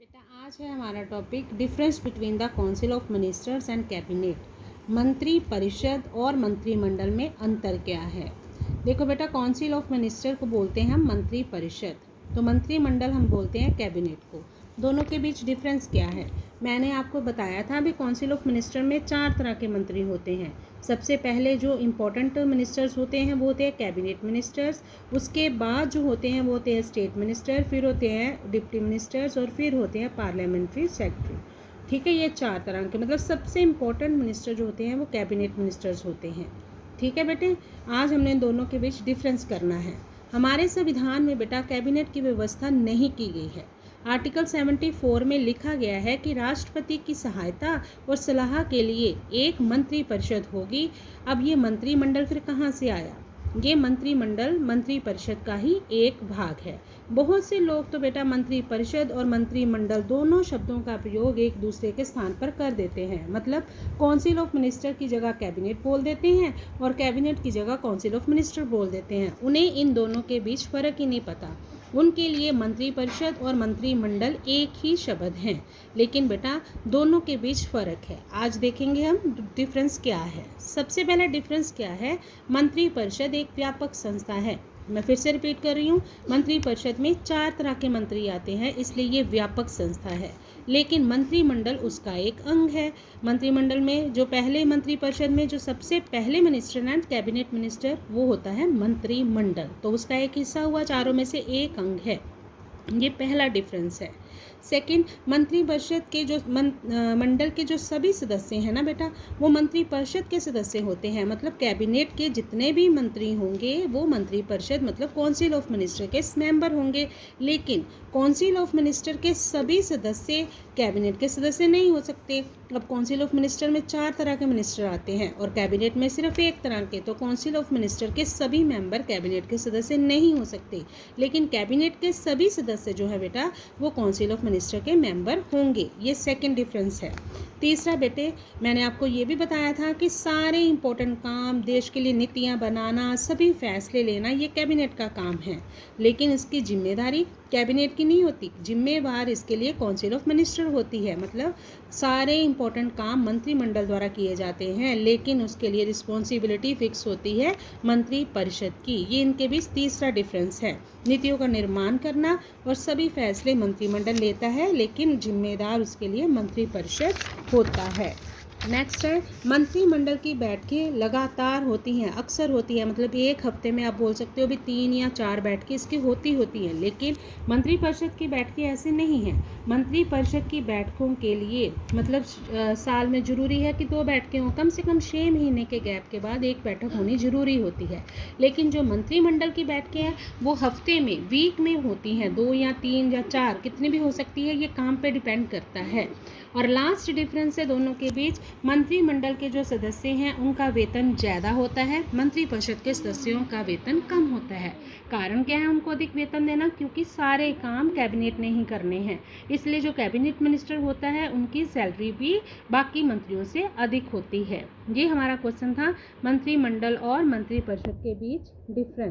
बेटा आज है हमारा topic difference between the council of ministers and cabinet. मंत्री परिषद और मंत्रिमंडल में अंतर क्या है। देखो बेटा, काउंसिल ऑफ मिनिस्टर को बोलते हैं हम मंत्री परिषद, तो मंत्रिमंडल हम बोलते हैं कैबिनेट को। दोनों के बीच डिफरेंस क्या है मैंने आपको बताया था। अभी काउंसिल ऑफ मिनिस्टर में 4 तरह के मंत्री होते हैं। सबसे पहले जो इम्पोर्टेंट मिनिस्टर्स होते हैं वो होते हैं कैबिनेट मिनिस्टर्स। उसके बाद जो होते हैं वो होते हैं स्टेट मिनिस्टर, फिर होते हैं डिप्टी मिनिस्टर्स और फिर होते हैं पार्लियामेंट्री सेक्रेटरी। ठीक है, ये 4 तरह के मतलब सबसे इम्पोर्टेंट मिनिस्टर जो होते हैं वो कैबिनेट मिनिस्टर्स होते हैं। ठीक है बेटे, आज हमने इन दोनों के बीच डिफरेंस करना है। हमारे संविधान में बेटा कैबिनेट की व्यवस्था नहीं की गई है। आर्टिकल 74 में लिखा गया है कि राष्ट्रपति की सहायता और सलाह के लिए एक मंत्री परिषद होगी। अब ये मंत्रिमंडल फिर कहाँ से आया? ये मंत्रिमंडल मंत्री परिषद का ही एक भाग है। बहुत से लोग तो बेटा मंत्री परिषद और मंत्रिमंडल दोनों शब्दों का प्रयोग एक दूसरे के स्थान पर कर देते हैं। मतलब काउंसिल ऑफ मिनिस्टर की जगह कैबिनेट बोल देते हैं और कैबिनेट की जगह काउंसिल ऑफ मिनिस्टर बोल देते हैं। उन्हें इन दोनों के बीच फ़र्क ही नहीं पता। उनके लिए मंत्री परिषद और मंत्रिमंडल एक ही शब्द हैं, लेकिन बेटा दोनों के बीच फ़र्क है। आज देखेंगे हम डिफरेंस क्या है। सबसे पहला डिफरेंस क्या है, मंत्री परिषद एक व्यापक संस्था है। मैं फिर से रिपीट कर रही हूँ, मंत्री परिषद में 4 तरह के मंत्री आते हैं, इसलिए ये व्यापक संस्था है। लेकिन मंत्रिमंडल उसका एक अंग है। मंत्रिमंडल में जो पहले मंत्री परिषद में जो सबसे पहले मिनिस्टर एंड कैबिनेट मिनिस्टर वो होता है मंत्रिमंडल, तो उसका एक हिस्सा हुआ, चारों में से एक अंग है। ये पहला डिफरेंस है। सेकंड, मंत्री परिषद के जो मंडल के जो सभी सदस्य हैं ना बेटा, वो मंत्री परिषद के सदस्य होते हैं। मतलब कैबिनेट के जितने भी मंत्री होंगे वो मंत्री परिषद मतलब काउंसिल ऑफ मिनिस्टर के मेंबर होंगे। लेकिन काउंसिल ऑफ मिनिस्टर के सभी सदस्य कैबिनेट के सदस्य नहीं हो सकते। अब काउंसिल ऑफ मिनिस्टर में 4 तरह के मिनिस्टर आते हैं और कैबिनेट में सिर्फ एक तरह के, तो काउंसिल ऑफ मिनिस्टर के सभी मेंबर कैबिनेट के सदस्य नहीं हो सकते। लेकिन कैबिनेट के सभी सदस्य जो है बेटा वो काउंसिल ऑफ मिनिस्टर के मेंबर होंगे। ये सेकंड डिफरेंस है। तीसरा बेटे, मैंने आपको ये भी बताया था कि सारे इंपॉर्टेंट काम, देश के लिए नीतियाँ बनाना, सभी फैसले लेना ये कैबिनेट का काम है, लेकिन इसकी जिम्मेदारी कैबिनेट की नहीं होती। जिम्मेवार इसके लिए काउंसिल ऑफ मिनिस्टर होती है। मतलब सारे इंपॉर्टेंट काम मंत्रिमंडल द्वारा किए जाते हैं, लेकिन उसके लिए रिस्पॉन्सिबिलिटी फिक्स होती है मंत्री परिषद की। ये इनके बीच तीसरा डिफरेंस है। नीतियों का निर्माण करना और सभी फैसले मंत्रिमंडल लेता है, लेकिन जिम्मेदार उसके लिए मंत्री परिषद होता है। नेक्स्ट है, मंत्रिमंडल की बैठकें लगातार होती हैं, अक्सर होती है। मतलब एक हफ्ते में आप बोल सकते हो भी 3 या 4 बैठकें इसकी होती हैं। लेकिन मंत्री परिषद की बैठकें ऐसे नहीं हैं। मंत्री परिषद की बैठकों के लिए मतलब साल में ज़रूरी है कि 2 बैठकें हों, कम से कम 6 महीने के गैप के बाद एक बैठक होनी ज़रूरी होती है। लेकिन जो मंत्रिमंडल की बैठकें हैं वो हफ्ते में, वीक में होती हैं, 2 या 3 या 4 कितनी भी हो सकती है, ये काम पे डिपेंड करता है। और लास्ट डिफरेंस है दोनों के बीच, मंत्रिमंडल के जो सदस्य हैं उनका वेतन ज़्यादा होता है, मंत्री परिषद के सदस्यों का वेतन कम होता है। कारण क्या है उनको अधिक वेतन देना? क्योंकि सारे काम कैबिनेट ने ही करने हैं, इसलिए जो कैबिनेट मिनिस्टर होता है उनकी सैलरी भी बाकी मंत्रियों से अधिक होती है। ये हमारा क्वेश्चन था, मंत्रिमंडल और मंत्री परिषद के बीच डिफरेंस।